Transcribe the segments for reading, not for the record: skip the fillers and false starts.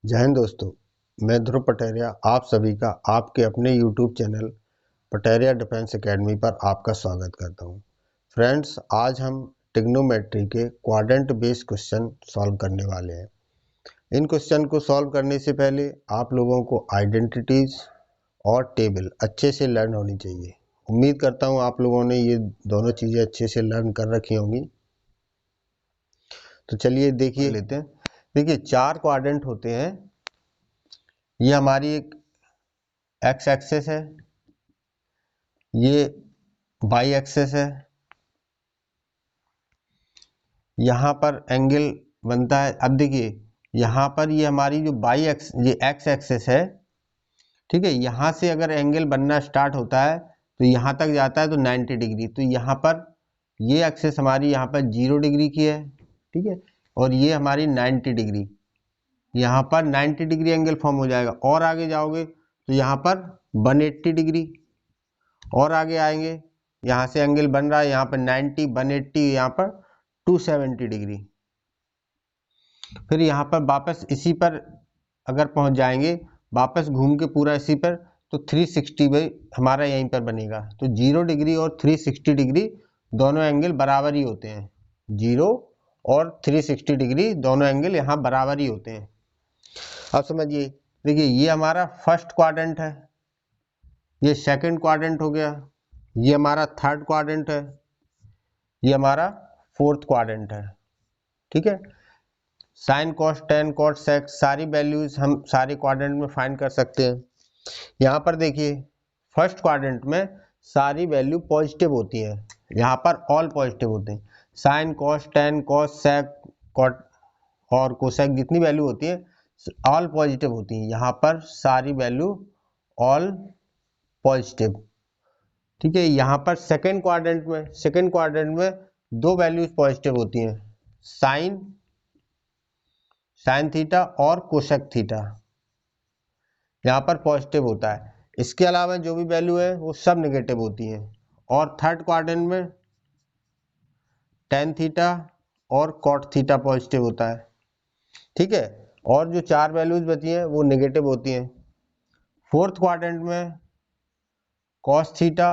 जय हिंद दोस्तों। मैं ध्रुव पटेरिया आप सभी का आपके अपने YouTube channel Pateria defence academy पर आपका स्वागत करता हूं। फ्रेंड्स, आज हम ट्रिग्नोमेट्री के क्वाड्रेंट बेस्ड क्वेश्चन सॉल्व करने वाले हैं। इन क्वेश्चन को सॉल्व करने से पहले आप लोगों को आइडेंटिटीज और टेबल अच्छे से लर्न होनी चाहिए। उम्मीद करता हूं आप लोगों ने ये दोनों चीज़ें अच्छे से लर्न कर रखी होंगी। तो चलिए देखिए लेते हैं। देखिए, 4 क्वाड्रेंट होते हैं। ये हमारी एक एक्स एक्सेस है, ये वाई एक्सेस है, यहाँ पर एंगल बनता है। अब देखिए, यहाँ पर ये हमारी जो ये एक्स एक्सेस है, ठीक है। यहाँ से अगर एंगल बनना स्टार्ट होता है तो यहाँ तक जाता है तो 90 डिग्री। तो यहाँ पर ये एक्सेस हमारी यहाँ पर 0 डिग्री की है, ठीक है। और ये हमारी 90 डिग्री, यहाँ पर 90 डिग्री एंगल फॉर्म हो जाएगा। और आगे जाओगे तो यहाँ पर 180 डिग्री, और आगे आएंगे, यहाँ से एंगल बन रहा है यहाँ पर 90, 180, यहाँ पर 270 डिग्री। फिर यहाँ पर वापस इसी पर अगर पहुँच जाएंगे, वापस घूम के पूरा इसी पर, तो 360 भाई हमारा यहीं पर बनेगा। तो 0 डिग्री और 360 डिग्री दोनों एंगल बराबर ही होते हैं। 0 और 360 डिग्री दोनों एंगल यहाँ बराबर ही होते हैं। अब समझिए, देखिए ये हमारा फर्स्ट क्वाड्रेंट है, ये सेकंड क्वाड्रेंट हो गया, ये हमारा थर्ड क्वाड्रेंट है, ये हमारा फोर्थ क्वाड्रेंट है, ठीक है। Sine cos tan cot sec सारी वैल्यूज हम सारे क्वाड्रेंट में फाइंड कर सकते हैं। यहाँ पर देखिए, फर्स्ट क्वाड्रेंट में सारी वैल्यू पॉजिटिव होती है, यहाँ पर ऑल पॉजिटिव होते हैं। Sine cos tan cos sec cot और कोसेक जितनी वैल्यू होती है ऑल पॉजिटिव होती है। यहाँ पर सारी वैल्यू ऑल पॉजिटिव, ठीक है। यहाँ पर सेकेंड क्वाड्रेंट में दो वैल्यूज पॉजिटिव होती हैं, साइन थीटा और कोसेक थीटा, यहाँ पर पॉजिटिव होता है। इसके अलावा जो भी वैल्यू है वो सब नेगेटिव होती हैं। और थर्ड क्वाड्रेंट में टेन थीटा और कॉट थीटा पॉजिटिव होता है, ठीक है। और जो चार वैल्यूज बची हैं वो नेगेटिव होती हैं। फोर्थ क्वाड्रेंट में कॉस थीटा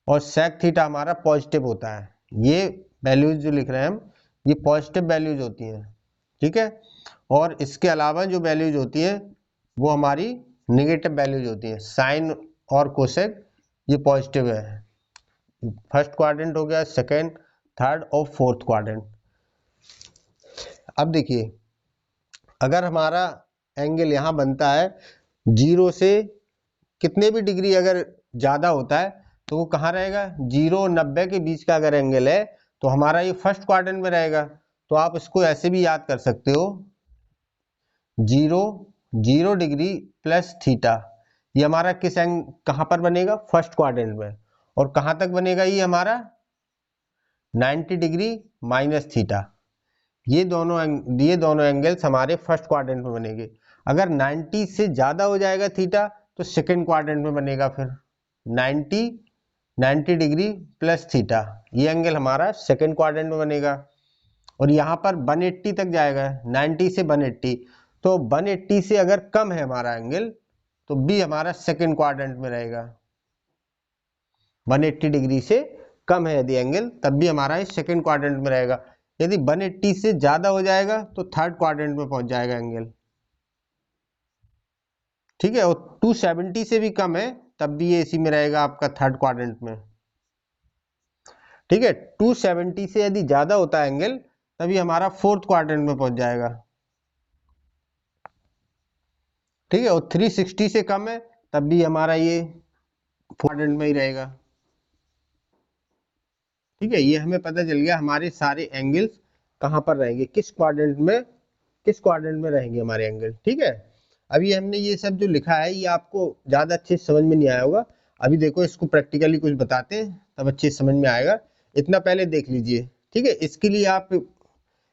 और सेक थीटा हमारा पॉजिटिव होता है। ये वैल्यूज जो लिख रहे हैं हम, ये पॉजिटिव वैल्यूज होती हैं, ठीक है। और इसके अलावा जो वैल्यूज होती हैं वो हमारी नेगेटिव वैल्यूज होती हैं। साइन और कोसेक ये पॉजिटिव है। फर्स्ट क्वाड्रेंट हो गया, सेकेंड, थर्ड और फोर्थ क्वाड्रेंट। अब देखिए, अगर हमारा एंगल यहाँ बनता है 0 से कितने भी डिग्री अगर ज़्यादा होता है तो वो कहाँ रहेगा, 0 और 90 के बीच का अगर एंगल है तो हमारा ये फर्स्ट क्वाड्रेंट में रहेगा। तो आप इसको ऐसे भी याद कर सकते हो, 0 डिग्री प्लस थीटा, ये हमारा कहाँ पर बनेगा, फर्स्ट क्वाड्रेंट में। और कहाँ तक बनेगा ये हमारा 90 डिग्री माइनस थीटा। ये दोनों एंगल्स हमारे फर्स्ट क्वाड्रेंट में बनेंगे। अगर 90 से ज़्यादा हो जाएगा थीटा तो सेकेंड क्वाड्रेंट में बनेगा। फिर 90 डिग्री प्लस थीटा, ये एंगल हमारा सेकेंड क्वाड्रेंट में बनेगा। और यहाँ पर 180 तक जाएगा, 90 से 180, तो 180 से अगर कम है हमारा एंगल तो भी हमारा सेकेंड क्वाड्रेंट में रहेगा। 180 डिग्री से कम है यदि एंगल तब भी हमारा इस सेकेंड क्वाड्रेंट में रहेगा। यदि 180 से ज्यादा हो जाएगा तो थर्ड क्वाड्रेंट में पहुंच जाएगा एंगल, ठीक है। और 270 से भी कम है तब भी ये इसी में रहेगा आपका थर्ड क्वाड्रेंट में, ठीक है। 270 से यदि ज्यादा होता है एंगल तभी हमारा फोर्थ क्वाड्रेंट में पहुंच जाएगा, ठीक है। और 360 से कम है तब भी हमारा ये क्वाड्रेंट में ही रहेगा, ठीक है। ये हमें पता चल गया हमारे सारे एंगल्स कहाँ पर रहेंगे, किस क्वाड्रेंट में रहेंगे हमारे एंगल, ठीक है। अभी हमने ये सब जो लिखा है ये आपको ज़्यादा अच्छे से समझ में नहीं आया होगा। अभी देखो, इसको प्रैक्टिकली कुछ बताते हैं तब अच्छे से समझ में आएगा। इतना पहले देख लीजिए, ठीक है। इसके लिए आप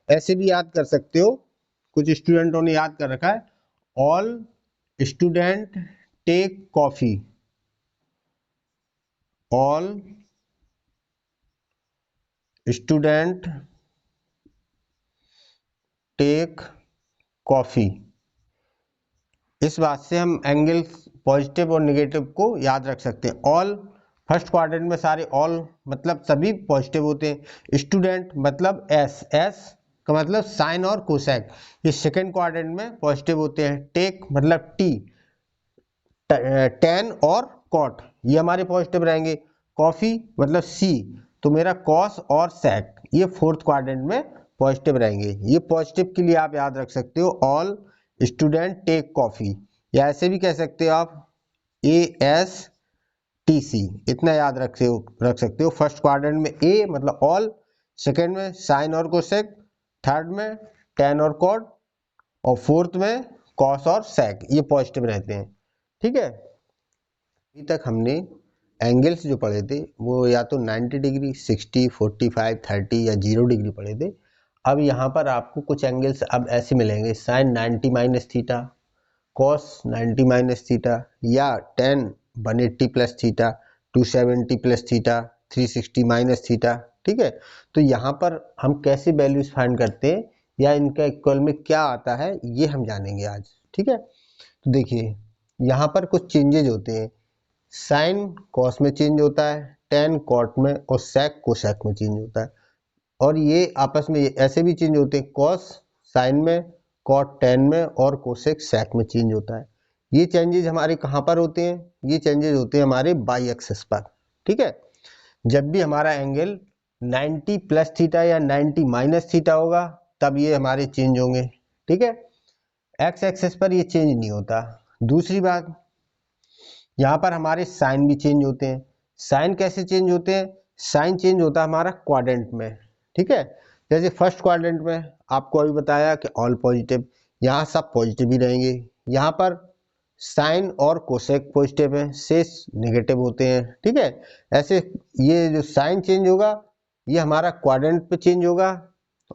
ऐसे भी याद कर सकते हो, कुछ स्टूडेंटों ने याद कर रखा है, all student take coffee, all student take coffee. इस बात से हम एंगल्स पॉजिटिव और निगेटिव को याद रख सकते हैं। ऑल फर्स्ट क्वाड्रेंट में सारे ऑल मतलब सभी पॉजिटिव होते हैं। स्टूडेंट मतलब एस, एस का मतलब साइन और कोसेक, ये सेकेंड क्वाड्रेंट में पॉजिटिव होते हैं। टेक मतलब टी, टेन और कॉट ये हमारे पॉजिटिव रहेंगे। कॉफी मतलब सी, तो मेरा कॉस और सेक ये फोर्थ क्वाड्रेंट में पॉजिटिव रहेंगे। ये पॉजिटिव के लिए आप याद रख सकते हो ऑल स्टूडेंट टेक कॉफी, या ऐसे भी कह सकते हो आप ASTC, इतना याद रख सकते हो। फर्स्ट क्वाड्रेंट में ए मतलब ऑल, सेकेंड में साइन और कोसेक, थर्ड में टेन और कॉट, और फोर्थ में कॉस और सेक ये पॉजिटिव रहते हैं। ठीक है, अभी तक हमने एंगल्स जो पढ़े थे वो या तो 90 डिग्री, 60, 45, 30 या 0 डिग्री पढ़े थे। अब यहाँ पर आपको कुछ एंगल्स अब ऐसे मिलेंगे, sine 90 minus theta, cos 90 minus theta, या tan 180 plus theta, 270 plus theta, 360 minus theta. ठीक है, तो यहाँ पर हम कैसे वैल्यूज फाइंड करते हैं या इनका इक्वल में क्या आता है ये हम जानेंगे आज। ठीक है, तो देखिए यहाँ पर कुछ चेंजेज होते हैं। साइन कॉस में चेंज होता है, टेन कॉट में, और सेक कोसेक में चेंज होता है। और ये आपस में ऐसे भी चेंज होते हैं, कॉस साइन में, कॉट टेन में, और कोसेक सेक में चेंज होता है। ये चेंजेस हमारे कहाँ पर होते हैं? ये चेंजेस होते हैं हमारे बाई एक्सिस पर। ठीक है, जब भी हमारा एंगल 90 प्लस थीटा या 90 माइनस थीटा होगा तब ये हमारे चेंज होंगे। ठीक है, एक्स एक्सिस पर ये चेंज नहीं होता। दूसरी बात, यहाँ पर हमारे साइन भी चेंज होते हैं। साइन कैसे चेंज होते हैं? साइन चेंज होता है हमारा क्वाड्रेंट में। ठीक है, जैसे फर्स्ट क्वाड्रेंट में आपको अभी बताया कि ऑल पॉजिटिव, यहाँ सब पॉजिटिव ही रहेंगे। यहाँ पर साइन और कोसेक पॉजिटिव है, शेष नेगेटिव होते हैं। ठीक है, ऐसे ये जो साइन चेंज होगा ये हमारा क्वाड्रेंट पे चेंज होगा,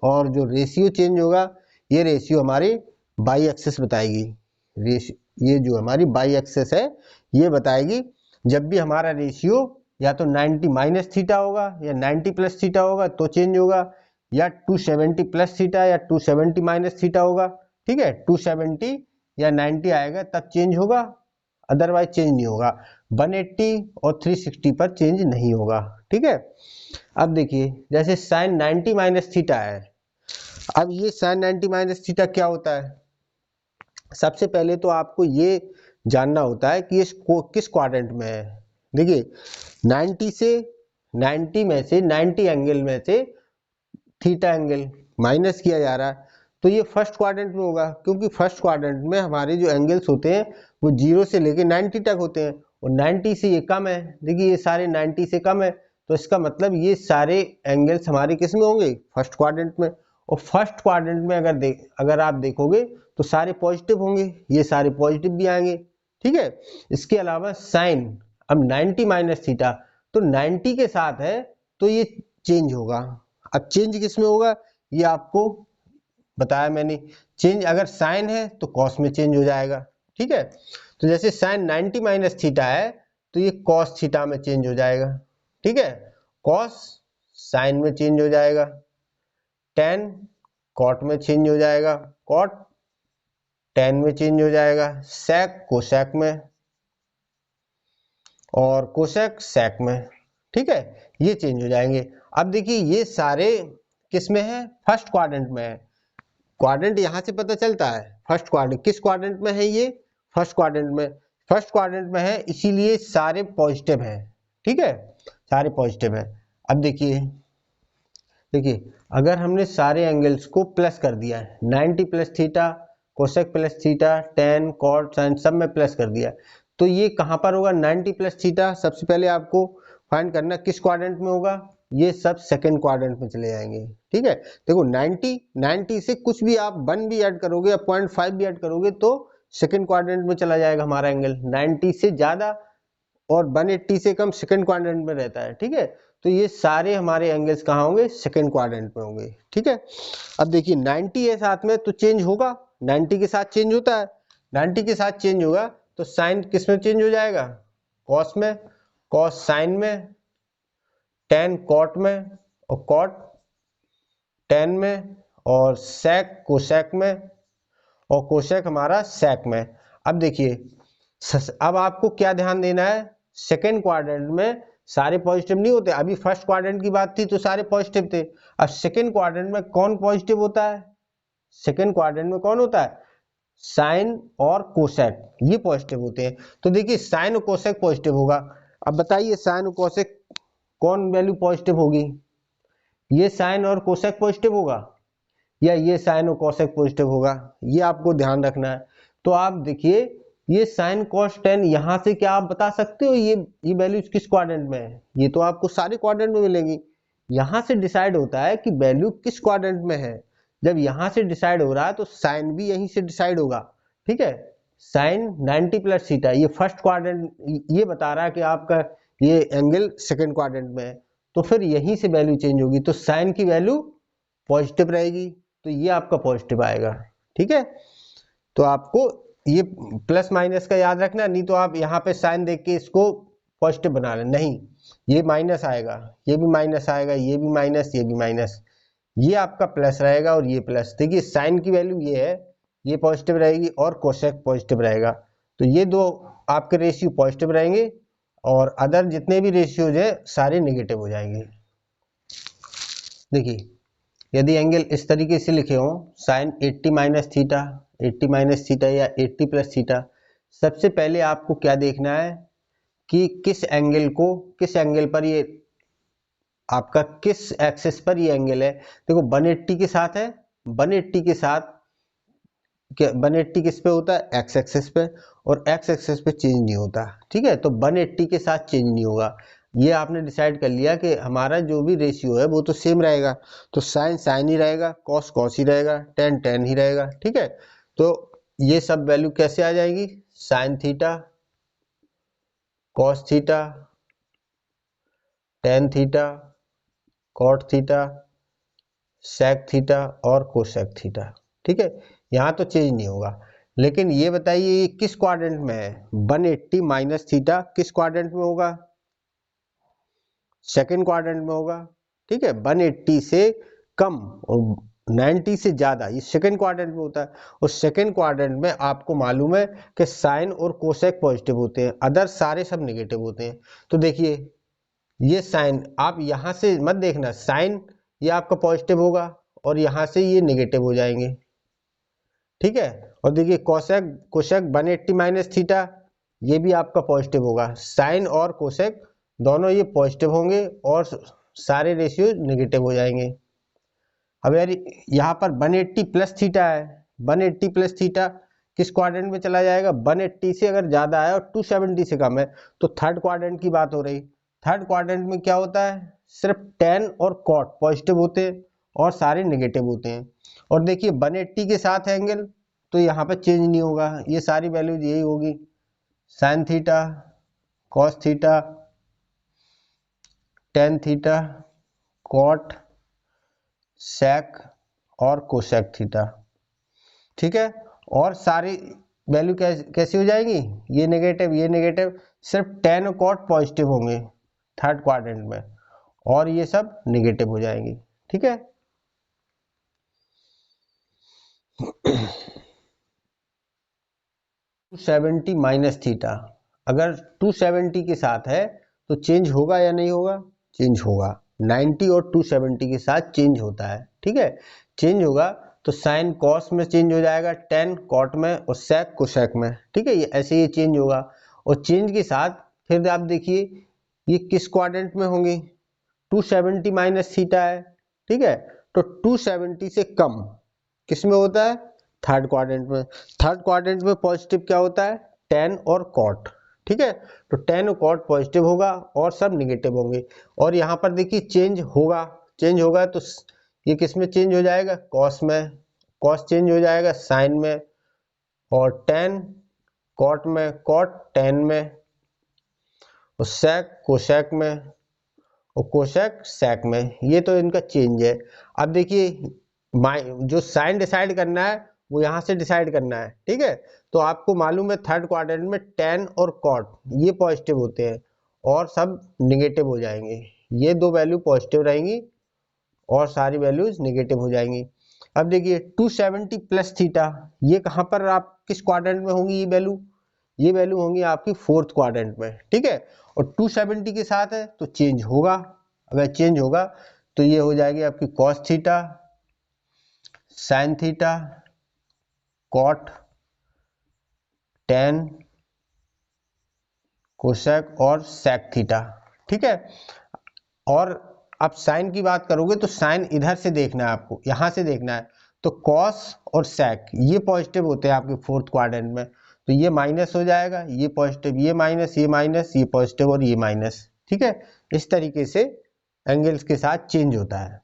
और जो रेशियो चेंज होगा ये रेशियो हमारी बाई एक्सिस बताएगी। ये जो हमारी बाई एक्सिस है ये बताएगी। जब भी हमारा रेशियो या तो 90 माइनस थीटा होगा या 90 प्लस थीटा होगा तो चेंज होगा, या 270 प्लस थीटा या 270 माइनस थीटा होगा। ठीक है, 270 या 90 आएगा तब चेंज होगा, अदरवाइज चेंज नहीं होगा। 180 और 360 पर चेंज नहीं होगा। ठीक है, अब देखिए जैसे साइन 90 माइनस थीटा है, अब ये साइन 90 माइनस थीटा क्या होता है? सबसे पहले तो आपको ये जानना होता है कि ये किस क्वाड्रेंट में है। देखिए 90 में से 90 एंगल में से थीटा एंगल माइनस किया जा रहा है, तो ये फर्स्ट क्वाड्रेंट में होगा, क्योंकि फर्स्ट क्वाड्रेंट में हमारे जो एंगल्स होते हैं वो 0 से लेके 90 तक होते हैं, और 90 से ये कम है। देखिए ये सारे 90 से कम है, तो इसका मतलब ये सारे एंगल्स हमारे किस में होंगे? फर्स्ट क्वाड्रेंट में। और फर्स्ट क्वाड्रेंट में अगर आप देखोगे तो सारे पॉजिटिव होंगे, ये सारे पॉजिटिव भी आएंगे। ठीक है, इसके अलावा साइन अब 90 माइनस थीटा, तो 90 के साथ है तो ये चेंज होगा। अब चेंज किस में होगा ये आपको बताया मैंने। चेंज अगर साइन है तो कॉस में चेंज हो जाएगा। ठीक है, तो जैसे साइन 90 माइनस थीटा है तो ये कॉस थीटा में चेंज हो जाएगा। ठीक है, कॉस साइन में चेंज हो जाएगा, टेन कॉट में चेंज हो जाएगा, कॉट टेन में चेंज हो जाएगा, सेक कोसेक में, और कोसेक सेक में। ठीक है, ये चेंज हो जाएंगे। अब देखिए ये सारे किस में है? फर्स्ट क्वाड्रेंट में है। क्वाड्रेंट यहां से पता चलता है। फर्स्ट क्वाड्रेंट किस क्वाड्रेंट में है? ये फर्स्ट क्वाड्रेंट में, फर्स्ट क्वाड्रेंट में है, इसीलिए सारे पॉजिटिव हैं। ठीक है, सारे पॉजिटिव हैं। अब देखिए देखिए अगर हमने सारे एंगल्स को प्लस कर दिया है, 90 plus theta, cosec plus theta, tan cot sine सब में प्लस कर दिया, तो ये कहां पर होगा? 90 प्लस थीटा सबसे पहले आपको फाइंड करना किस क्वाड्रेंट में होगा? ये सब सेकंड क्वाड्रेंट में चले जाएंगे। ठीक है, देखो 90 से कुछ भी आप 1 भी ऐड करोगे या 0.5 भी ऐड करोगे तो सेकंड क्वाड्रेंट में चला जाएगा हमारा एंगल। 90 से ज्यादा और 180 से कम सेकंड क्वाड्रेंट में रहता है। ठीक है, तो ये सारे हमारे एंगल्स कहाँ होंगे? सेकंड क्वाड्रेंट में होंगे। ठीक है, अब देखिए 90 है साथ में तो चेंज होगा, 90 के साथ चेंज होता है, 90 के साथ चेंज होगा तो साइन किस में चेंज हो जाएगा? कॉस में, कॉस साइन में, टेन कॉट में, और कॉट टेन में, और सेक कोसेक में, और कोसेक हमारा सेक में। अब देखिए, अब आपको क्या ध्यान देना है, सेकेंड क्वाड्रेंट में सारे पॉजिटिव नहीं होते। अभी फर्स्ट क्वाड्रेंट की बात थी तो सारे पॉजिटिव थे। अब सेकेंड क्वाड्रेंट में कौन पॉजिटिव होता है, सेकेंड क्वाड्रेंट में कौन होता है, साइन और कोसेक, ये पॉजिटिव होते हैं। तो देखिए साइन और कोसेक पॉजिटिव होगा। अब बताइए साइन और कोसेक कौन वैल्यू पॉजिटिव होगी, ये साइन और कोसेक पॉजिटिव होगा या ये साइन और कोसेक पॉजिटिव होगा, ये आपको ध्यान रखना है। तो आप देखिए ये साइन कॉस टेन, यहां से क्या आप बता सकते हो ये वैल्यूज किस क्वाड्रेंट में है, ये तो आपको सारे क्वाड्रेंट में मिलेंगी। यहां से डिसाइड होता है कि वैल्यू किस क्वाड्रेंट में है। जब यहां से डिसाइड हो रहा है तो साइन भी यहीं से डिसाइड होगा। ठीक है, साइन 90 प्लस थीटा, ये फर्स्ट क्वाड्रेंट, ये बता रहा है कि आपका ये एंगल सेकेंड क्वाड्रेंट में है, तो फिर यहीं से वैल्यू चेंज होगी, तो साइन की वैल्यू पॉजिटिव रहेगी, तो ये आपका पॉजिटिव आएगा। ठीक है, तो आपको ये प्लस माइनस का याद रखना, नहीं तो आप यहाँ पे साइन देख के इसको पॉजिटिव बना लें, नहीं ये माइनस आएगा, ये भी माइनस आएगा, ये भी माइनस, ये भी माइनस, ये आपका प्लस रहेगा और ये प्लस। देखिए साइन की वैल्यू ये है, ये पॉजिटिव रहेगी और कोसेक पॉजिटिव रहेगा, तो ये दो आपके रेशियो पॉजिटिव रहेंगे और अदर जितने भी रेशियोज है सारे नेगेटिव हो जाएंगे। देखिए यदि एंगल इस तरीके से लिखे हो, sine 80 minus theta, 80 minus theta या 80 प्लस थीटा, सबसे पहले आपको क्या देखना है कि किस एंगल को, किस एंगल पर ये आपका किस एक्सिस पर ये एंगल है। देखो 180 के साथ है, 180 के साथ 180 किस पे होता है, एक्स एक्सिस पे, और एक्स एक्सिस पे चेंज नहीं होता। ठीक है, तो 180 के साथ चेंज नहीं होगा, ये आपने डिसाइड कर लिया कि हमारा जो भी रेशियो है वो तो सेम रहेगा, तो साइन साइन ही रहेगा, कॉस कॉस ही रहेगा, टेन टेन ही रहेगा। ठीक है, तो ये सब वैल्यू कैसे आ जाएगी, sine theta, cos theta, tan theta, cot theta, sec theta और कोसेक थीटा। ठीक है, यहां तो चेंज नहीं होगा। लेकिन ये बताइए ये किस क्वाड्रेंट में है, 180 माइनस थीटा किस क्वाड्रेंट में होगा, सेकेंड क्वाड्रेंट में होगा। ठीक है, 180 से कम और 90 से ज्यादा ये सेकेंड क्वाड्रेंट में होता है, और सेकेंड क्वाड्रेंट में आपको मालूम है कि साइन और कोसेक पॉजिटिव होते हैं, अदर सारे सब नेगेटिव होते हैं। तो देखिए ये साइन आप यहां से मत देखना, साइन ये आपका पॉजिटिव होगा और यहां से ये नेगेटिव हो जाएंगे। ठीक है, और देखिए कोसेक, कोसेक 180 माइनस थीटा ये भी आपका पॉजिटिव होगा, साइन और कोसेक दोनों ये पॉजिटिव होंगे और सारे रेशियो नेगेटिव हो जाएंगे। अब यार यहाँ पर 180 प्लस थीटा है, 180 प्लस थीटा किस क्वाड्रेंट में चला जाएगा, 180 से अगर ज्यादा है और 270 से कम है तो थर्ड क्वाड्रेंट की बात हो रही। थर्ड क्वाड्रेंट में क्या होता है, सिर्फ टेन और कॉट पॉजिटिव होते हैं और सारे नेगेटिव होते हैं। और देखिए 180 के साथ एंगल तो यहाँ पर चेंज नहीं होगा, ये सारी वैल्यूज यही होगी, sine theta, cos theta, tan theta, cot, sec और कोसेक थीटा। ठीक है, और सारी वैल्यू कैसी हो जाएगी, ये नेगेटिव, सिर्फ टेन और कॉट पॉजिटिव होंगे थर्ड क्वाड्रेंट में और ये सब नेगेटिव हो जाएंगी। ठीक है, 270 माइनस थीटा, अगर 270 के साथ है तो चेंज होगा या नहीं होगा, चेंज होगा, 90 और 270 के साथ चेंज होता है। ठीक है, चेंज होगा तो साइन कॉस में चेंज हो जाएगा, टेन कॉट में और सेक कोसेक में। ठीक है, ये ऐसे ही चेंज होगा, और चेंज के साथ फिर आप देखिए ये किस क्वाड्रेंट में होंगे, 270 माइनस थीटा है। ठीक है, तो 270 से कम किस में होता है, थर्ड क्वाड्रेंट में। थर्ड क्वाड्रेंट में पॉजिटिव क्या होता है, टेन और कॉट। ठीक है, तो टेन और कॉट पॉजिटिव होगा और सब नेगेटिव होंगे। और यहाँ पर देखिए चेंज होगा, चेंज होगा तो ये किस में चेंज हो जाएगा, कॉस में, कॉस चेंज हो जाएगा साइन में, और टेन कॉट में, कॉट टेन में, और सेक कोसेक में, और कोसेक सेक में, ये तो इनका चेंज है। अब देखिए जो साइन डिसाइड करना है वो यहाँ से डिसाइड करना है। ठीक है, तो आपको मालूम है थर्ड क्वाड्रेंट में टेन और कॉट ये पॉजिटिव होते हैं और सब निगेटिव हो जाएंगे, ये दो वैल्यू पॉजिटिव रहेंगी और सारी वैल्यूज निगेटिव हो जाएंगी। अब देखिए 270 प्लस थीटा, ये कहाँ पर आप किस क्वाड्रेंट में होंगी ये वैल्यू होंगी आपकी फोर्थ क्वाड्रेंट में, ठीक है। और 270 के साथ है तो चेंज होगा, अगर चेंज होगा तो ये हो जाएगी आपकी cos theta, sine theta, cot, tan, cosec और सेक थीटा, ठीक है। और अब साइन की बात करोगे तो साइन इधर से देखना है आपको, यहां से देखना है, तो कॉस और सेक ये पॉजिटिव होते हैं आपके फोर्थ क्वाड्रेंट में, तो ये माइनस हो जाएगा, ये पॉजिटिव, ये माइनस, ये पॉजिटिव और ये माइनस, ठीक है। इस तरीके से एंगल्स के साथ चेंज होता है।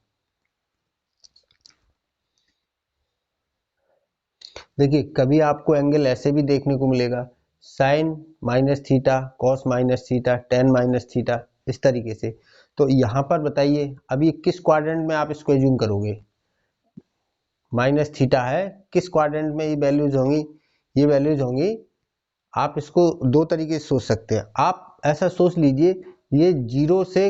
देखिए कभी आपको एंगल ऐसे भी देखने को मिलेगा, sine minus theta, cos minus theta, tan minus theta, इस तरीके से। तो यहाँ पर बताइए अभी किस क्वाड्रेंट में आप इसको एज्यूम करोगे, माइनस थीटा है, किस क्वाड्रेंट में ये वैल्यूज होंगी, ये वैल्यूज होंगी, आप इसको दो तरीके से सोच सकते हैं। आप ऐसा सोच लीजिए ये 0 से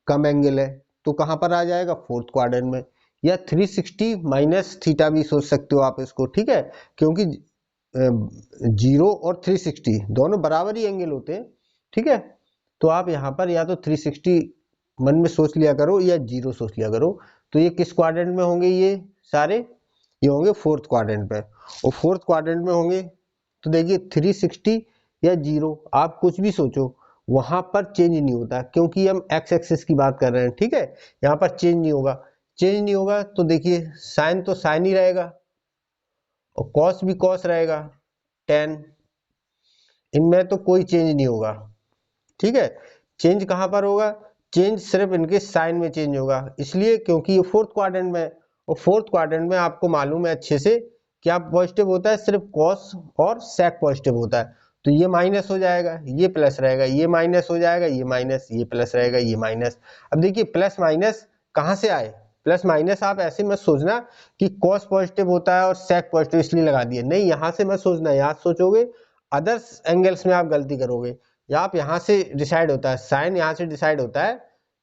कम एंगल है तो कहाँ पर आ जाएगा, फोर्थ क्वाड्रेंट में, या 360 माइनस थीटा भी सोच सकते हो आप इसको, ठीक है, क्योंकि 0 और 360 दोनों बराबर ही एंगल होते हैं, ठीक है। तो आप यहाँ पर या तो 360 मन में सोच लिया करो या 0 सोच लिया करो। तो ये किस क्वाड्रेंट में होंगे, ये सारे ये होंगे फोर्थ क्वाड्रेंट में, और फोर्थ क्वाड्रेंट में होंगे तो देखिए 360 या 0 आप कुछ भी सोचो वहां पर चेंज नहीं होता, क्योंकि हम एक्स एक्सिस की बात कर रहे हैं, ठीक है। यहाँ पर चेंज नहीं होगा, चेंज नहीं होगा तो देखिए साइन तो साइन ही रहेगा और कॉस भी कॉस रहेगा, टेन, इनमें तो कोई चेंज नहीं होगा, ठीक है। चेंज कहां पर होगा, चेंज सिर्फ इनके साइन में चेंज होगा, इसलिए क्योंकि ये फोर्थ क्वाड्रेंट में है, और फोर्थ क्वाड्रेंट में आपको मालूम है अच्छे से क्या पॉजिटिव होता है, सिर्फ कॉस और सेक पॉजिटिव होता है। तो ये माइनस हो जाएगा, ये प्लस रहेगा, ये माइनस हो जाएगा, ये माइनस, ये प्लस रहेगा, ये माइनस। अब देखिए प्लस माइनस कहां से आए, प्लस माइनस आप ऐसे मत सोचना कि कॉस पॉजिटिव होता है और सेक पॉजिटिव इसलिए लगा दिए, नहीं, यहां से मत सोचना, यहां सोचोगे अदर्स एंगल्स में आप गलती करोगे, या आप यहां से डिसाइड होता है, साइन यहां से डिसाइड होता है,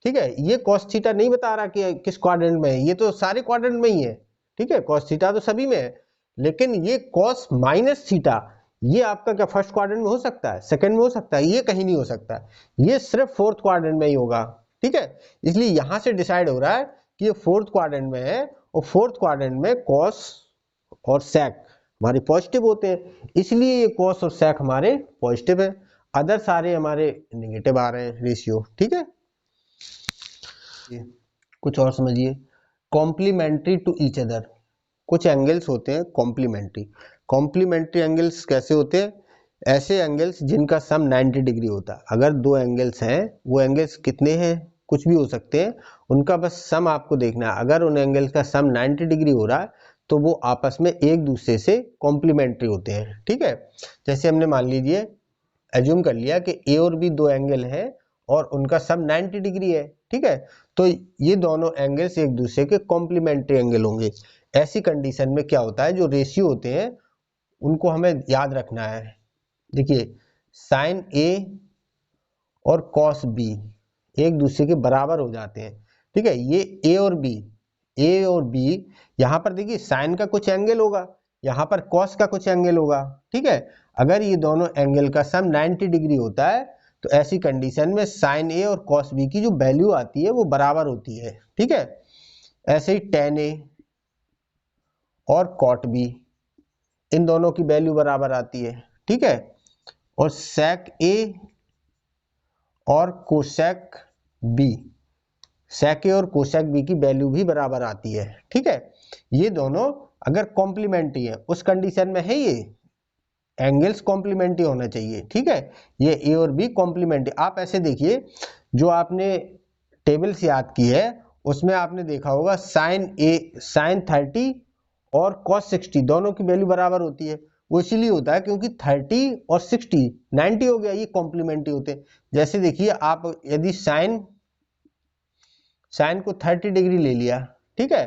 ठीक है। ये कॉस थीटा नहीं बता रहा कि किस क्वाड्रेंट में है, ये तो सारे क्वाड्रेंट में ही है, ठीक है, कॉस थीटा तो सभी में है, लेकिन ये कॉस माइनस थीटा ये आपका क्या फर्स्ट क्वाड्रेंट में हो सकता है, सेकंड में हो सकता है, ये कहीं नहीं हो सकता, ये सिर्फ फोर्थ क्वाड्रेंट में ही होगा, ठीक है। इसलिए यहां से डिसाइड हो रहा है कि ये फोर्थ क्वाड्रेंट में है, और फोर्थ क्वाड्रेंट में कॉस और सेक हमारे पॉजिटिव होते हैं, इसलिए ये कॉस और सेक हमारे पॉजिटिव है, अदर सारे हमारे नेगेटिव आ रहे हैं रेशियो, ठीक है। कुछ और समझिए, कॉम्प्लीमेंट्री टू ईच अदर, कुछ एंगल्स होते हैं कॉम्प्लीमेंट्री। कॉम्प्लीमेंट्री एंगल्स कैसे होते हैं, ऐसे एंगल्स जिनका सम 90 डिग्री होता है। अगर दो एंगल्स हैं, वो एंगल्स कितने हैं, कुछ भी हो सकते हैं, उनका बस सम आपको देखना है। अगर उन एंगल्स का सम 90 डिग्री हो रहा है तो वो आपस में एक दूसरे से कॉम्प्लीमेंट्री होते हैं, ठीक है। जैसे हमने मान लीजिए एज्यूम कर लिया कि ए और बी दो एंगल हैं और उनका सम 90 डिग्री है, ठीक है, तो ये दोनों एंगल्स एक दूसरे के कॉम्प्लीमेंट्री एंगल होंगे। ऐसी कंडीशन में क्या होता है, जो रेशियो होते हैं उनको हमें याद रखना है। देखिए साइन ए और कॉस बी एक दूसरे के बराबर हो जाते हैं, ठीक है। ये ए और बी यहाँ पर देखिए साइन का कुछ एंगल होगा, यहाँ पर कॉस का कुछ एंगल होगा, ठीक है। अगर ये दोनों एंगल का सम 90 डिग्री होता है तो ऐसी कंडीशन में साइन ए और कॉस बी की जो वैल्यू आती है वो बराबर होती है, ठीक है। ऐसे ही टेन ए और कॉट बी, इन दोनों की वैल्यू बराबर आती है, ठीक है। और सेक ए और कोसेक बी, सेक ए और कोसेक बी की वैल्यू भी बराबर आती है, ठीक है। ये दोनों अगर कॉम्प्लीमेंट्री है, उस कंडीशन में है ये एंगल्स कॉम्प्लीमेंट्री होना चाहिए, ठीक है। ये ए और बी कॉम्प्लीमेंट्री। आप ऐसे देखिए जो आपने टेबल्स याद की है उसमें आपने देखा होगा साइन 30 और कॉस 60 दोनों की वैल्यू बराबर होती है। वो इसीलिए होता है क्योंकि 30 और 60 90 हो गया, ये कॉम्प्लीमेंट्री होते हैं। जैसे देखिए आप यदि साइन को 30 डिग्री ले लिया, ठीक है,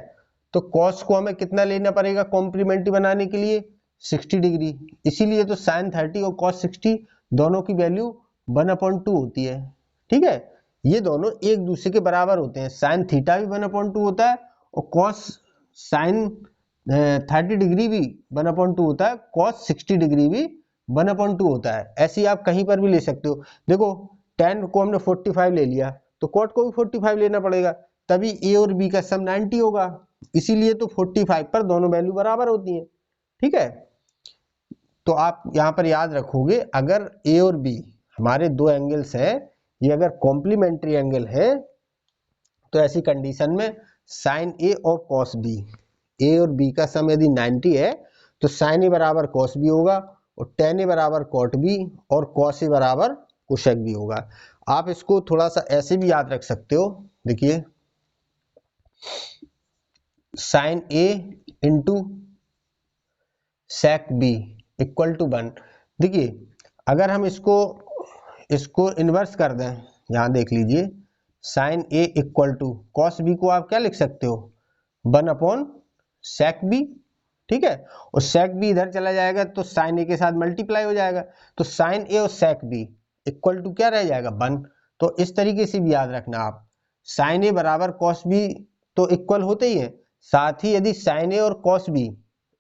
तो कॉस को हमें कितना लेना पड़ेगा कॉम्प्लीमेंट्री बनाने के लिए, 60 डिग्री। इसीलिए तो साइन 30 और कॉस 60 दोनों की वैल्यू 1/2 होती है, ठीक है। ये दोनों एक दूसरे के बराबर होते हैं, साइन थीटा भी 1/2 होता है और कॉस साइन 30 डिग्री भी 1/2 होता है, कॉस 60 डिग्री भी 1/2 होता है। ऐसे ही आप कहीं पर भी ले सकते हो। देखो tan को हमने 45 ले लिया तो cot को भी 45 लेना पड़ेगा, तभी a और b का सम 90 होगा। इसीलिए तो 45 पर दोनों वैल्यू बराबर होती है। ठीक है, तो आप यहाँ पर याद रखोगे, अगर a और b हमारे दो एंगल्स हैं, ये अगर कॉम्प्लीमेंट्री एंगल है तो ऐसी कंडीशन में साइन a और cos b, a और b का सम यदि 90 है तो साइन a बराबर cos b होगा और tan a बराबर cot b और cos a बराबर cosec b होगा। आप इसको थोड़ा सा ऐसे भी याद रख सकते हो, देखिए sine a into sec b equal to 1। देखिए अगर हम इसको इन्वर्स कर दें, यहां देख लीजिए sine a equal to cos b को आप क्या लिख सकते हो 1/sec b। ठीक है, और sec b इधर चला जाएगा तो साइन a के साथ मल्टीप्लाई हो जाएगा, तो साइन a और sec b इक्वल टू क्या रह जाएगा 1। तो इस तरीके से भी याद रखना आप, साइन a बराबर कॉस b तो इक्वल होते ही है, साथ ही यदि साइन a और कॉस b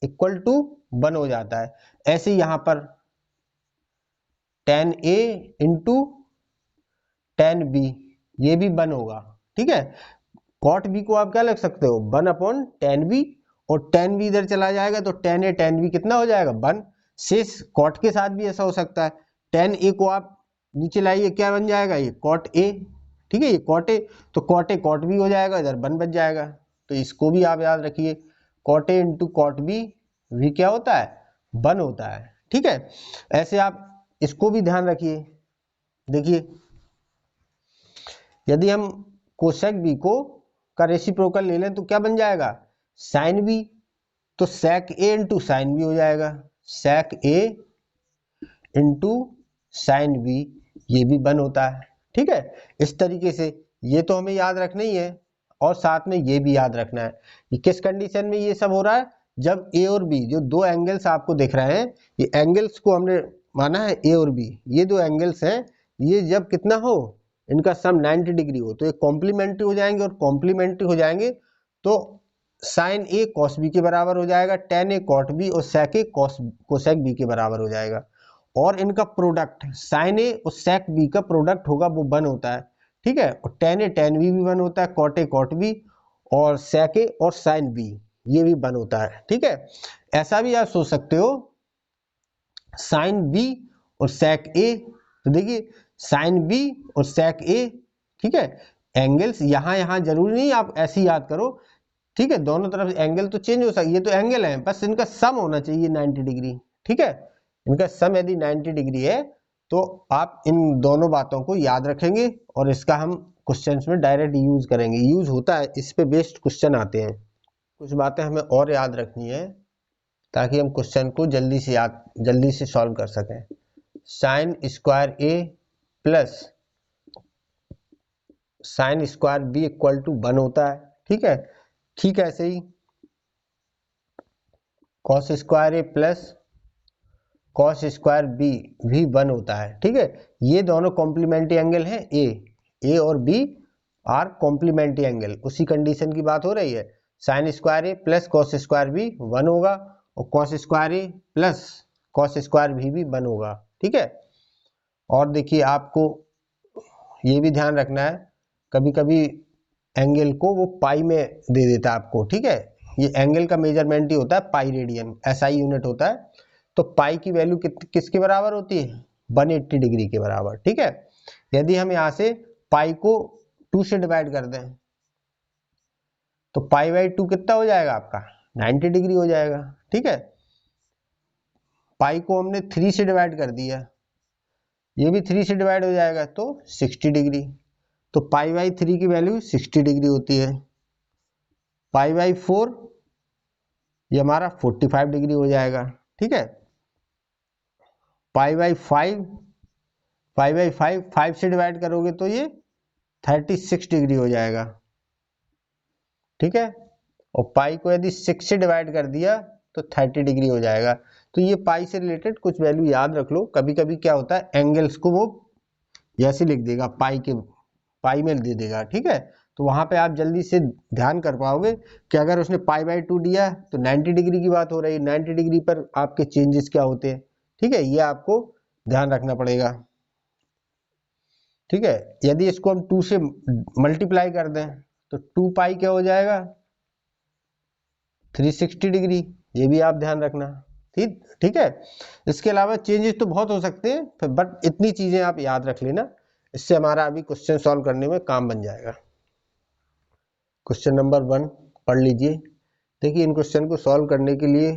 इक्वल टू 1 हो जाता है। ऐसे यहां पर tan a into tan b ये भी 1 होगा। ठीक है, cot b को आप क्या लिख सकते हो 1/tan b, और tan b इधर चला जाएगा तो tan a tan b कितना हो जाएगा 1। शेष cot के साथ भी ऐसा हो सकता है, tan a को आप नीचे लाइए क्या बन जाएगा ये cot a। ठीक है, ये cot a तो cot a cot b हो जाएगा, इधर 1 बच जाएगा। तो इसको भी आप याद रखिए, cot a into cot b भी क्या होता है 1 होता है। ठीक है, ऐसे आप इसको भी ध्यान रखिए। देखिए यदि हम कोसेक बी को का रेसिप्रोकल ले लें तो क्या बन जाएगा साइन बी, तो सेक ए इंटू साइन बी हो जाएगा, सेक ए इंटू साइन बी ये भी 1 होता है। ठीक है, इस तरीके से ये तो हमें याद रखना ही है, और साथ में ये भी याद रखना है कि किस कंडीशन में ये सब हो रहा है, जब ए और बी जो दो एंगल्स आपको दिख रहे हैं, ये एंगल्स को हमने माना है ए और बी, ये दो एंगल्स हैं, ये जब कितना हो इनका सम 90 डिग्री हो तो ये कॉम्प्लीमेंट्री हो जाएंगे, और कॉम्प्लीमेंट्री हो जाएंगे तो साइन ए कॉस बी के बराबर हो जाएगा, टेन ए कॉट बी और सेक ए कोसेक बी के बराबर हो जाएगा। और इनका प्रोडक्ट साइन ए और सेक बी का प्रोडक्ट होगा वो 1 होता है। ठीक है, और टेन ए टेन बी भी 1 होता है, कॉट ए कॉट बी और सेक ए और साइन बी ये भी 1 होता है। ठीक है, ऐसा भी आप सोच सकते हो साइन बी और सेक ए, तो देखिए साइन बी और सेक ए, ठीक है, एंगल्स यहां जरूरी नहीं आप ऐसे ही याद करो। ठीक है, दोनों तरफ एंगल तो चेंज हो सकता है, ये तो एंगल है, बस इनका सम होना चाहिए 90 डिग्री। ठीक है, इनका सम यदि 90 डिग्री है तो आप इन दोनों बातों को याद रखेंगे, और इसका हम क्वेश्चंस में डायरेक्ट यूज करेंगे, यूज होता है, इस पे बेस्ड क्वेश्चन आते हैं। कुछ बातें हमें और याद रखनी है ताकि हम क्वेश्चन को जल्दी से सॉल्व कर सकें। Sine square A plus sine square B equal to 1 होता है। ठीक है, ठीक है, ऐसे ही cos square A plus cos square B भी 1 होता है। ठीक है, ये दोनों कॉम्प्लीमेंट्री एंगल हैं, ए और बी आर कॉम्प्लीमेंट्री एंगल, उसी कंडीशन की बात हो रही है। Sign square A plus cos square B 1 होगा, और cos square A plus cos square भी 1 होगा। ठीक है, और देखिए आपको ये भी ध्यान रखना है, कभी कभी एंगल को वो पाई में दे देता है आपको। ठीक है, ये एंगल का मेजरमेंट ही होता है पाई रेडियन, एसआई यूनिट होता है, तो पाई की वैल्यू किसके बराबर होती है 180 डिग्री के बराबर। ठीक है, यदि हम यहां से पाई को 2 से डिवाइड कर दें तो पाई बाई 2 कितना हो जाएगा आपका 90 डिग्री हो जाएगा। ठीक है, पाई को हमने 3 से डिवाइड कर दिया, ये भी 3 से डिवाइड हो जाएगा तो 60 डिग्री, तो पाई बाई 3 की वैल्यू 60 डिग्री होती है। पाई बाई 4 ये हमारा 45 डिग्री हो जाएगा। ठीक है, पाई बाई 5 से डिवाइड करोगे तो ये 36 डिग्री हो जाएगा। ठीक है, और पाई को यदि 6 से डिवाइड कर दिया तो 30 डिग्री हो जाएगा। तो ये पाई से रिलेटेड कुछ वैल्यू याद रख लो, कभी कभी क्या होता है एंगल्स को वो ऐसे लिख देगा पाई में दे देगा। ठीक है, तो वहाँ पे आप जल्दी से ध्यान कर पाओगे कि अगर उसने π/2 दिया तो 90 डिग्री की बात हो रही है, 90 डिग्री पर आपके चेंजेस क्या होते हैं, ठीक है, ये आपको ध्यान रखना पड़ेगा, ठीक है। यदि इसको हम 2 से मल्टीप्लाई कर दें तो 2π क्या हो जाएगा, 360 डिग्री, ये भी आप ध्यान रखना, ठीक ठीक है। इसके अलावा चेंजेस तो बहुत हो सकते हैं, बट इतनी चीजें आप याद रख लेना, इससे हमारा अभी क्वेश्चन सॉल्व करने में काम बन जाएगा। क्वेश्चन नंबर 1 पढ़ लीजिए। देखिए इन क्वेश्चन को सॉल्व करने के लिए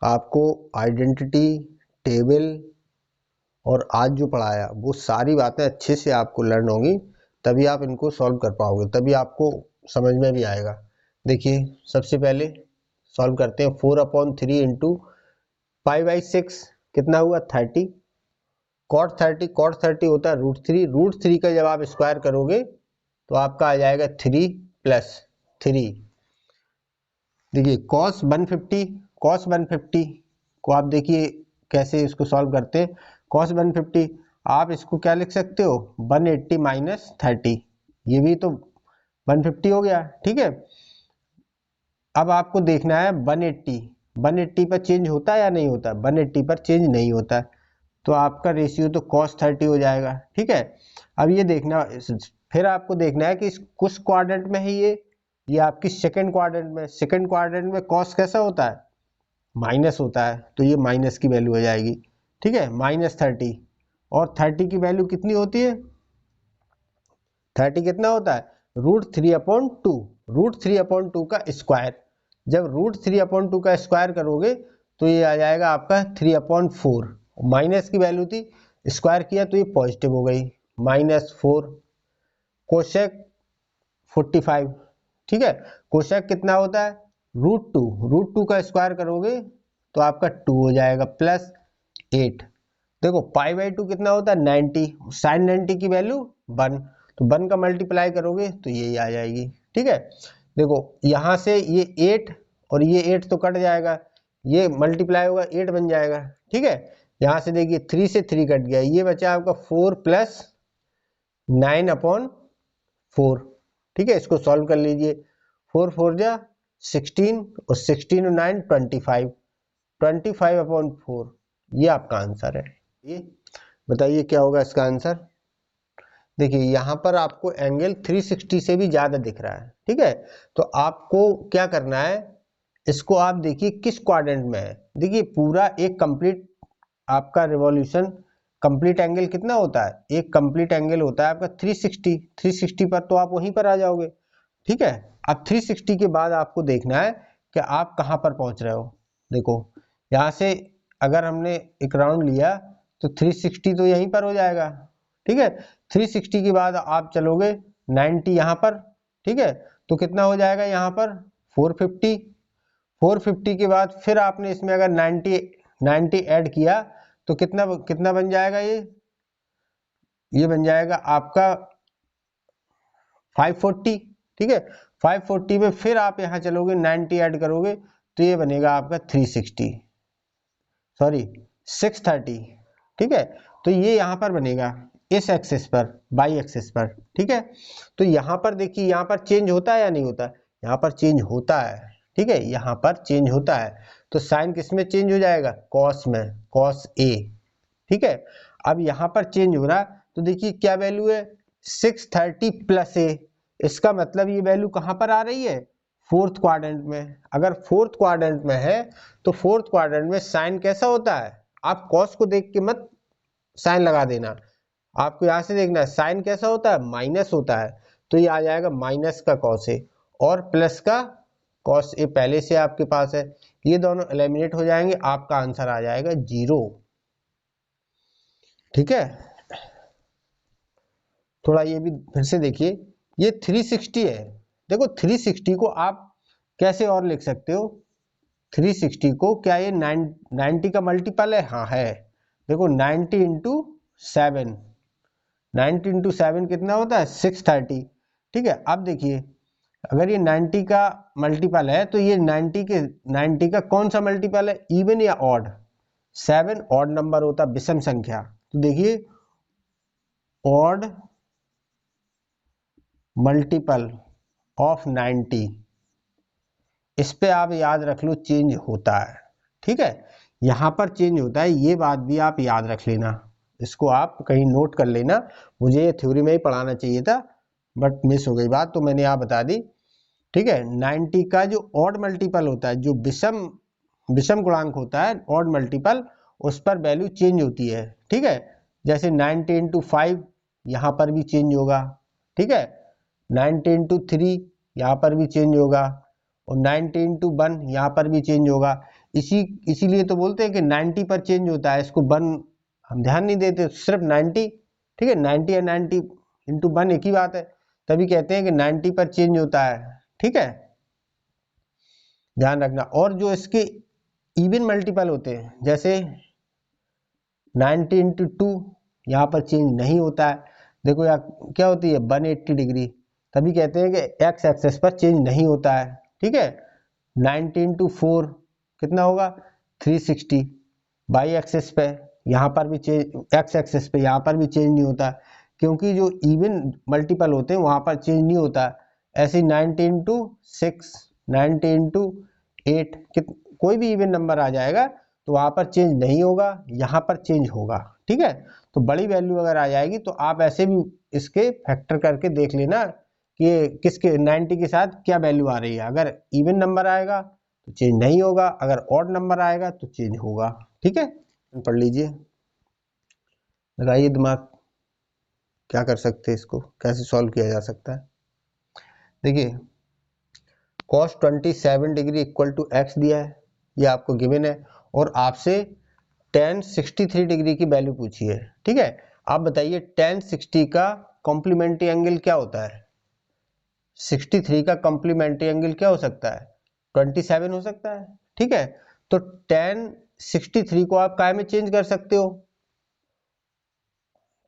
आपको आइडेंटिटी, टेबल और आज जो पढ़ाया वो सारी बातें अच्छे से आपको लर्न होंगी, तभी आप इनको सॉल्व कर पाओगे, तभी आपको समझ में भी आएगा। देखिए सबसे पहले सॉल्व करते हैं। 4/3 इंटू π/6 कितना हुआ 30, cot 30 होता है √3 का जब आप स्क्वायर करोगे तो आपका आ जाएगा 3 + 3। देखिए cos 150 को आप देखिए कैसे इसको सॉल्व करते हैं। cos 150 आप इसको क्या लिख सकते हो, 180 - 30, ये भी तो 150 हो गया, ठीक है। अब आपको देखना है 180 पर चेंज होता है या नहीं होता, 180 पर चेंज नहीं होता है, तो आपका रेशियो तो cos 30 हो जाएगा, ठीक है। अब ये देखना, फिर आपको देखना है कि इस कुछ क्वाड्रेंट में है ये आपकी सेकंड क्वाड्रेंट में, सेकंड क्वाड्रेंट में cos कैसा होता है, माइनस होता है, तो ये माइनस की वैल्यू हो जाएगी, ठीक है, -30। और 30 की वैल्यू कितनी होती है, 30 कितना होता है, √3/2, √3/2 का स्क्वायर, जब √3/2 का स्क्वायर करोगे तो ये आ जाएगा आपका 3/4, माइनस की वैल्यू थी, स्क्वायर किया तो ये पॉजिटिव हो गई, -4। कोशेक 45, ठीक है, कोशेक कितना होता है, √2 का स्क्वायर करोगे तो आपका 2 हो जाएगा, +8। देखो π/2 कितना होता है 90, sin 90 की वैल्यू 1, तो 1 का मल्टीप्लाई करोगे तो यही आ जाएगी, ठीक है। देखो यहाँ से ये 8 और ये 8 तो कट जाएगा, ये मल्टीप्लाई होगा 8 बन जाएगा, ठीक है। यहाँ से देखिए 3 से 3 कट गया, ये बचा आपका 4 + 9/4, ठीक है। इसको सॉल्व कर लीजिए, 4 4 जा 16 और 16 और 9 25, 25/4, ये आपका आंसर है। ये बताइए क्या होगा इसका आंसर। देखिए यहाँ पर आपको एंगल 360 से भी ज्यादा दिख रहा है, ठीक है, तो आपको क्या करना है, इसको आप देखिए किस क्वाड्रेंट में है। देखिए पूरा एक कंप्लीट आपका रिवॉल्यूशन, कंप्लीट एंगल कितना होता है, एक कंप्लीट एंगल होता है आपका 360 पर, तो आप वहीं पर आ जाओगे, ठीक है। अब 360 के बाद आपको देखना है कि आप कहाँ पर पहुंच रहे हो। देखो यहाँ से अगर हमने एक राउंड लिया तो 360 तो यहीं पर हो जाएगा, ठीक है। 360 के बाद आप चलोगे 90 यहाँ पर, ठीक है, तो कितना हो जाएगा यहाँ पर 450, 450 के बाद फिर आपने इसमें अगर 90 ऐड किया तो कितना कितना बन जाएगा, ये बन जाएगा आपका 540, ठीक है। 540 में फिर आप यहाँ चलोगे 90 ऐड करोगे तो ये बनेगा आपका 360, सॉरी 630, ठीक है। तो ये यहाँ पर बनेगा इस एक्सिस पर, बाई एक्सिस पर, ठीक है। तो यहाँ पर देखिए यहाँ पर चेंज होता है या नहीं होता, यहाँ पर चेंज होता है, ठीक है, यहाँ पर चेंज होता है, तो साइन किस में चेंज हो जाएगा, कॉस में, कॉस ए, ठीक है। अब यहाँ पर चेंज हो रहा, तो देखिए क्या वैल्यू है 630 + a, इसका मतलब ये वैल्यू कहाँ पर आ रही है, फोर्थ क्वाड्रेंट में। अगर फोर्थ क्वाड्रेंट में है तो फोर्थ क्वाड्रेंट में साइन कैसा होता है, आप कॉस को देख के मत साइन लगा देना, आपको यहां से देखना है साइन कैसा होता है, माइनस होता है, तो ये आ जाएगा माइनस का कॉस ए और प्लस का कॉस ए पहले से आपके पास है, ये दोनों एलिमिनेट हो जाएंगे, आपका आंसर आ जाएगा 0, ठीक है। थोड़ा ये भी फिर से देखिए, ये 360 है, देखो 360 को आप कैसे और लिख सकते हो, 360 को क्या ये 90 का मल्टीपल है, हाँ है, देखो 90 × 7, 90 × 7 कितना होता है 630, ठीक है। अब देखिए अगर ये 90 का मल्टीपल है तो ये 90 का कौन सा मल्टीपल है, इवन या ऑड, 7 ऑड नंबर होता है, विषम संख्या, तो देखिए ऑड मल्टीपल ऑफ 90, इस पे आप याद रख लो चेंज होता है। ठीक है, यहाँ पर चेंज होता है, ये बात भी आप याद रख लेना, इसको आप कहीं नोट कर लेना। मुझे ये थ्योरी में ही पढ़ाना चाहिए था बट मिस हो गई बात, तो मैंने यहाँ बता दी। ठीक है, 90 का जो ऑड मल्टीपल होता है, जो विषम गुणांक होता है ऑड मल्टीपल, उस पर वैल्यू चेंज होती है। ठीक है, जैसे 90 इंटू 5 यहाँ पर भी चेंज होगा। ठीक है, 90 इंटू 3 यहाँ पर भी चेंज होगा, और 90 इंटू 1 यहाँ पर भी चेंज होगा। इसीलिए तो बोलते हैं कि 90 पर चेंज होता है, इसको 1 हम ध्यान नहीं देते, सिर्फ 90। ठीक है, 90 या 90 इंटू 1 एक ही बात है, तभी कहते हैं कि 90 पर चेंज होता है। ठीक है, ध्यान रखना। और जो इसके इवन मल्टीपल होते हैं, जैसे 90 इंटू 2 यहाँ पर चेंज नहीं होता है। देखो यहाँ क्या होती है 180 डिग्री, तभी कहते हैं कि एक्स एक्सेस पर चेंज नहीं होता है। ठीक है, 90 इंटू 4 कितना होगा 360, बाई एक्सेस पे यहाँ पर भी चेंज, एक्स एक्सेस पे यहाँ पर भी चेंज नहीं होता, क्योंकि जो इवन मल्टीपल होते हैं वहाँ पर चेंज नहीं होता। ऐसे 90 इंटू 6, 90 इंटू 8, कोई भी इवन नंबर आ जाएगा तो वहाँ पर चेंज नहीं होगा, यहाँ पर चेंज होगा। ठीक है, तो बड़ी वैल्यू अगर आ जाएगी तो आप ऐसे भी इसके फैक्टर करके देख लेना कि किसके 90 के साथ क्या वैल्यू आ रही है। अगर इवन नंबर आएगा तो चेंज नहीं होगा, अगर ऑड नंबर आएगा तो चेंज होगा। ठीक है, पढ़ लीजिए, लगाइए दिमाग, क्या कर सकते हैं, इसको कैसे सॉल्व किया जा सकता है। देखिए cos 27 degree equal to X दिया है, ये आपको गिवन है, और आपसे tan 63 डिग्री की वैल्यू पूछी है। ठीक है, आप बताइए tan 60 का कॉम्प्लीमेंट्री एंगल क्या होता है, 63 का कॉम्प्लीमेंट्री एंगल क्या हो सकता है 27 हो सकता है। ठीक है, तो tan 63 को आप काय में चेंज कर सकते हो,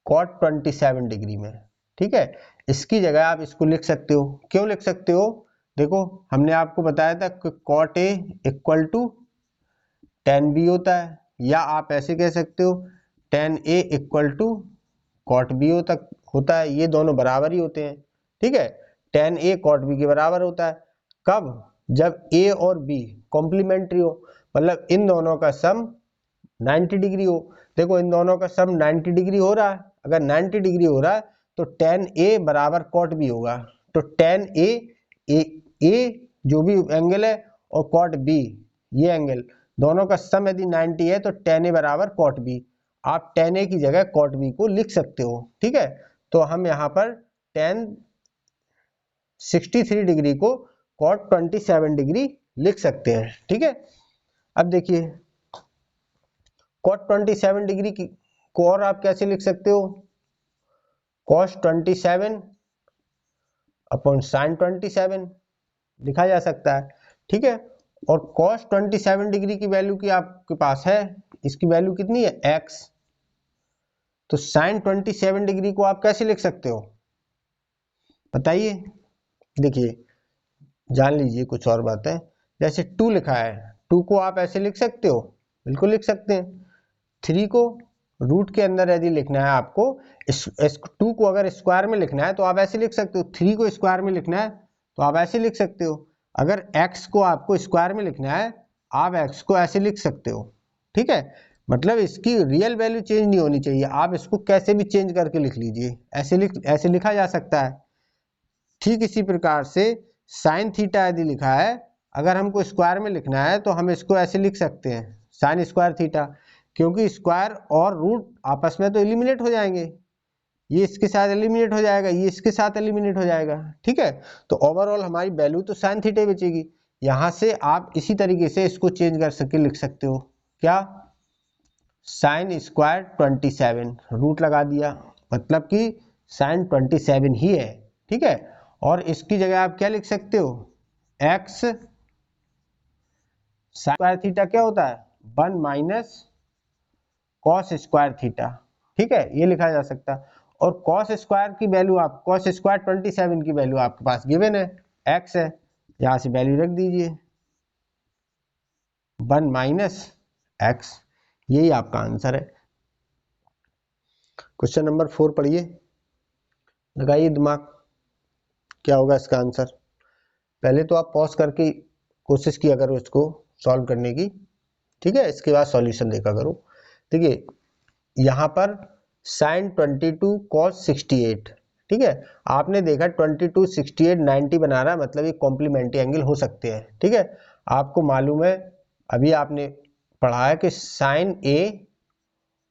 cot 27 डिग्री में। ठीक है, इसकी जगह आप इसको लिख सकते हो, क्यों लिख सकते हो, देखो हमने आपको बताया था कि cot A equal to tan B होता है, या आप ऐसे कह सकते हो tan A equal to cot B होता है, ये दोनों बराबर ही होते हैं। ठीक है, tan A cot B के बराबर होता है, कब, जब A और B कॉम्प्लीमेंट्री हो, मतलब इन दोनों का सम 90 डिग्री हो। देखो इन दोनों का सम 90 डिग्री हो रहा है, अगर 90 डिग्री हो रहा है तो tan A बराबर cot B होगा, तो tan A जो भी एंगल है और cot B ये एंगल, दोनों का सम यदि 90 है तो tan A बराबर cot B, आप tan A की जगह cot B को लिख सकते हो। ठीक है, तो हम यहाँ पर tan 63 डिग्री को cot 27 डिग्री लिख सकते हैं। ठीक है, अब देखिए cot 27 डिग्री को और आप कैसे लिख सकते हो, cos 27 अपॉन sin 27 लिखा जा सकता है। ठीक है, और cos 27 डिग्री की वैल्यू की आपके पास है, इसकी वैल्यू कितनी है x, तो sin 27 डिग्री को आप कैसे लिख सकते हो बताइए। देखिए जान लीजिए कुछ और बात है, जैसे 2 लिखा है, 2 को आप ऐसे लिख सकते हो, बिल्कुल लिख सकते हैं। 3 को रूट के अंदर यदि लिखना है आपको, इस 2 को अगर स्क्वायर में लिखना है तो आप ऐसे लिख सकते हो, 3 को स्क्वायर में लिखना है तो आप ऐसे लिख सकते हो, अगर x को आपको स्क्वायर में लिखना है आप x को ऐसे लिख सकते हो। ठीक है, मतलब इसकी रियल वैल्यू चेंज नहीं होनी चाहिए, आप इसको कैसे भी चेंज करके लिख लीजिए, ऐसे लिखा जा सकता है। ठीक इसी प्रकार से साइन थीटा यदि लिखा है, अगर हमको स्क्वायर में लिखना है तो हम इसको ऐसे लिख सकते हैं साइन स्क्वायर थीटा, क्योंकि स्क्वायर और रूट आपस में तो एलिमिनेट हो जाएंगे, ये इसके साथ एलिमिनेट हो जाएगा, ये इसके साथ एलिमिनेट हो जाएगा। ठीक है, तो ओवरऑल हमारी वैल्यू तो साइन थीटा बचेगी। यहां से आप इसी तरीके से इसको चेंज कर सके लिख सकते हो, क्या साइन स्क्वायर 27 रूट लगा दिया, मतलब कि साइन 27 ही है। ठीक है, और इसकी जगह आप क्या लिख सकते हो, x साइन स्क्वायर थीटा क्या होता है 1 माइनस कॉस स्क्वायर थीटा। ठीक है, ये लिखा जा सकता है, और कॉस स्क्वायर की वैल्यू आप कॉस स्क्वायर 27 की वैल्यू आपके पास गिवन है, x है, यहां से वैल्यू रख दीजिए 1 माइनस एक्स, यही आपका आंसर है। क्वेश्चन नंबर 4 पढ़िए, लगाइए दिमाग। क्या होगा इसका आंसर? पहले तो आप पॉज करके कोशिश किया करो इसको सॉल्व करने की, ठीक है, इसके बाद सॉल्यूशन देखा करो। देखिए यहाँ पर साइन 22 कॉस 68, ठीक है, आपने देखा 22 68 90 बना रहा है, मतलब ये कॉम्प्लीमेंट्री एंगल हो सकते हैं, ठीक है। आपको मालूम है, अभी आपने पढ़ा है कि साइन ए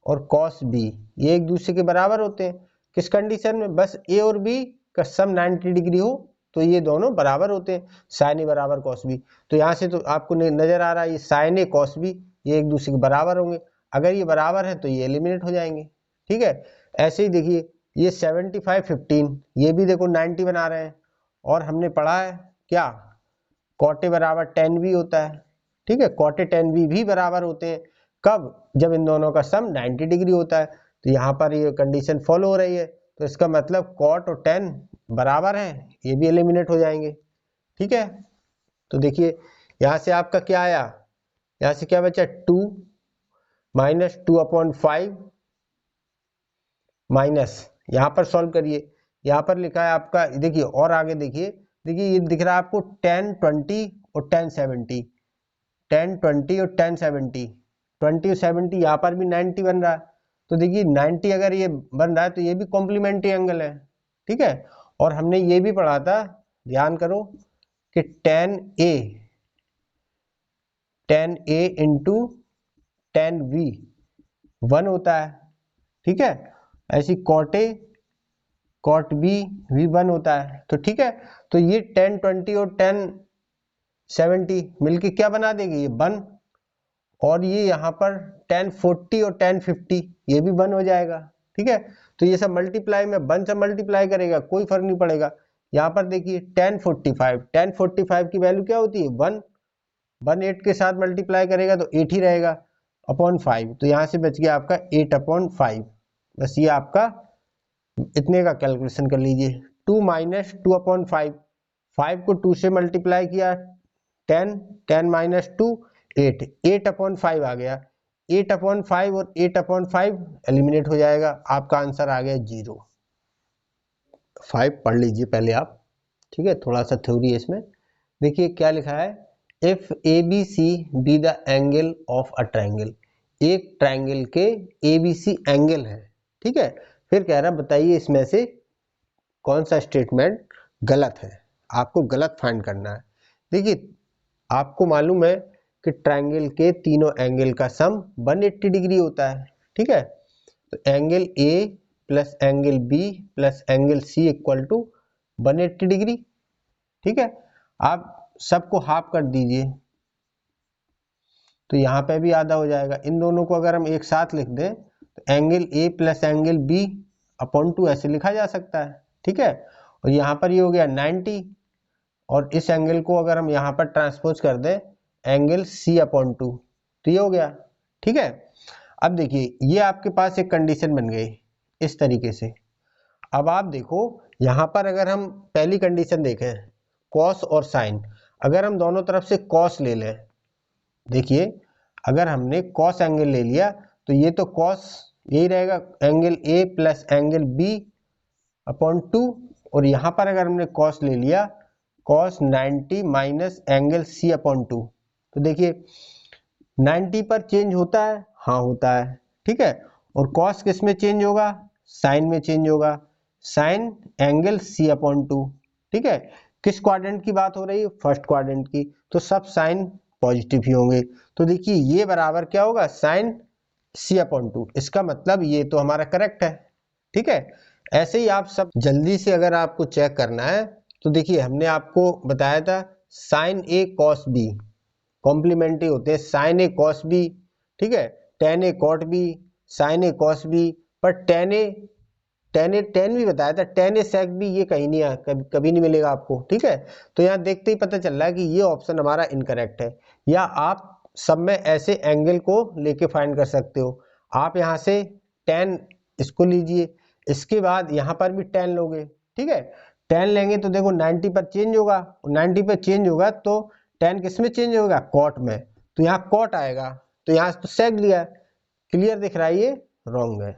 और कॉस बी ये एक दूसरे के बराबर होते हैं। किस कंडीशन में? बस ए और बी का सम 90 डिग्री हो तो ये दोनों बराबर होते हैं, साइन ए बराबर कॉस बी। तो यहाँ से तो आपको नजर आ रहा है ये साइन ए कॉस बी ये एक दूसरे के बराबर होंगे। अगर ये बराबर है तो ये एलिमिनेट हो जाएंगे, ठीक है। ऐसे ही देखिए ये 75 15 ये भी देखो 90 बना रहे हैं, और हमने पढ़ा है क्या, कॉट ए बराबर tan भी होता है, ठीक है, कॉट ए tan भी बराबर होते हैं। कब? जब इन दोनों का सम 90 डिग्री होता है। तो यहाँ पर ये कंडीशन फॉलो हो रही है, तो इसका मतलब कॉट और tan बराबर है, ये भी एलिमिनेट हो जाएंगे, ठीक है। तो देखिए यहाँ से आपका क्या आया, यहाँ से क्या बचा 2 माइनस 2/5 माइनस, यहाँ पर सॉल्व करिए, यहाँ पर लिखा है आपका, देखिए और आगे देखिए, देखिए ये दिख रहा है आपको tan 20 और tan 70, tan 20 और tan 70, 20 और 70 यहाँ पर भी 90 बन रहा है। तो देखिए 90 अगर ये बन रहा है तो ये भी कॉम्प्लीमेंट्री एंगल है, ठीक है। और हमने ये भी पढ़ा था, ध्यान करो, कि tan A into tan V 1 होता है, ठीक है। ऐसी cot A cot B भी 1 होता है, तो ठीक है। तो ये tan 20 और tan 70 मिलके क्या बना देंगे, ये 1, और ये यहाँ पर tan 40 और tan 50 ये भी 1 हो जाएगा, ठीक है। तो ये सब मल्टीप्लाई में 1 से मल्टीप्लाई करेगा, कोई फर्क नहीं पड़ेगा। यहाँ पर देखिए tan 45 की वैल्यू क्या होती है 1, 1 8 के साथ मल्टीप्लाई करेगा तो 8 ही रहेगा अपॉन 5, तो यहाँ से बच गया आपका 8/5। बस ये आपका इतने का कैलकुलेशन कर लीजिए। 2 माइनस 2/5, 5 को 2 से मल्टीप्लाई किया 10, 10 माइनस 2 8, 8/5 आ गया, 8/5 और 8/5 एलिमिनेट हो जाएगा, आपका आंसर आ गया 0। 5 पढ़ लीजिए पहले आप, ठीक है, थोड़ा सा थ्योरी है इसमें। देखिए क्या लिखा है, if ABC be the angle of a triangle, एक ट्रायंगल के ABC एंगल है, ठीक है। फिर कह रहा बताइए इसमें से कौन सा स्टेटमेंट गलत है, आपको गलत फाइंड करना है। देखिए आपको मालूम है कि ट्रायंगल के तीनों एंगल का सम 180 डिग्री होता है, ठीक है। तो angle A plus angle B plus angle C equal to 180 degree, ठीक है। आप सबको हाफ कर दीजिए तो यहाँ पे भी आधा हो जाएगा। इन दोनों को अगर हम एक साथ लिख दें तो angle A plus angle B upon 2 ऐसे लिखा जा सकता है, ठीक है। और यहाँ पर ये हो गया 90, और इस एंगल को अगर हम यहाँ पर ट्रांसपोज कर दें एंगल C/2 तो ये हो गया, ठीक है। अब देखिए ये आपके पास एक कंडीशन बन गई इस तरीके से। अब आप देखो यहाँ पर अगर हम पहली कंडीशन देखें कॉस और साइन, अगर हम दोनों तरफ से कॉस ले लें, देखिए अगर हमने कॉस एंगल ले लिया तो ये तो कॉस यही रहेगा angle A plus angle B/2, और यहाँ पर अगर हमने कॉस ले लिया cos 90 माइनस एंगल C/2, तो देखिए 90 पर चेंज होता है, हाँ होता है, ठीक है। और cos किस में चेंज होगा, साइन में चेंज होगा, साइन एंगल C/2, ठीक है। किस क्वाड्रेंट की बात हो रही है, फर्स्ट क्वाड्रेंट की, तो सब साइन पॉजिटिव ही होंगे। तो देखिए ये बराबर क्या होगा, साइन C/2, इसका मतलब ये तो हमारा करेक्ट है, ठीक है। ऐसे ही आप सब जल्दी से अगर आपको चेक करना है तो देखिए हमने आपको बताया था sine A cos B complementary होते हैं, साइन A cos B, ठीक है, tan A cot B, sine A cos B, पर tan भी बताया था, tan A sec B ये कहीं नहीं कभी नहीं मिलेगा आपको, ठीक है। तो यहाँ देखते ही पता चल रहा है कि ये ऑप्शन हमारा इनकरेक्ट है। या आप सब में ऐसे एंगल को लेके फाइंड कर सकते हो, आप यहाँ से tan इसको लीजिए, इसके बाद यहाँ पर भी tan लोगे, ठीक है। tan लेंगे तो देखो 90 पर चेंज होगा, 90 पर चेंज होगा तो tan किस में चेंज होगा, कॉट में, तो यहाँ कॉट आएगा, तो यहाँ तो sec लिया, क्लियर दिख रहा है ये रॉन्ग है।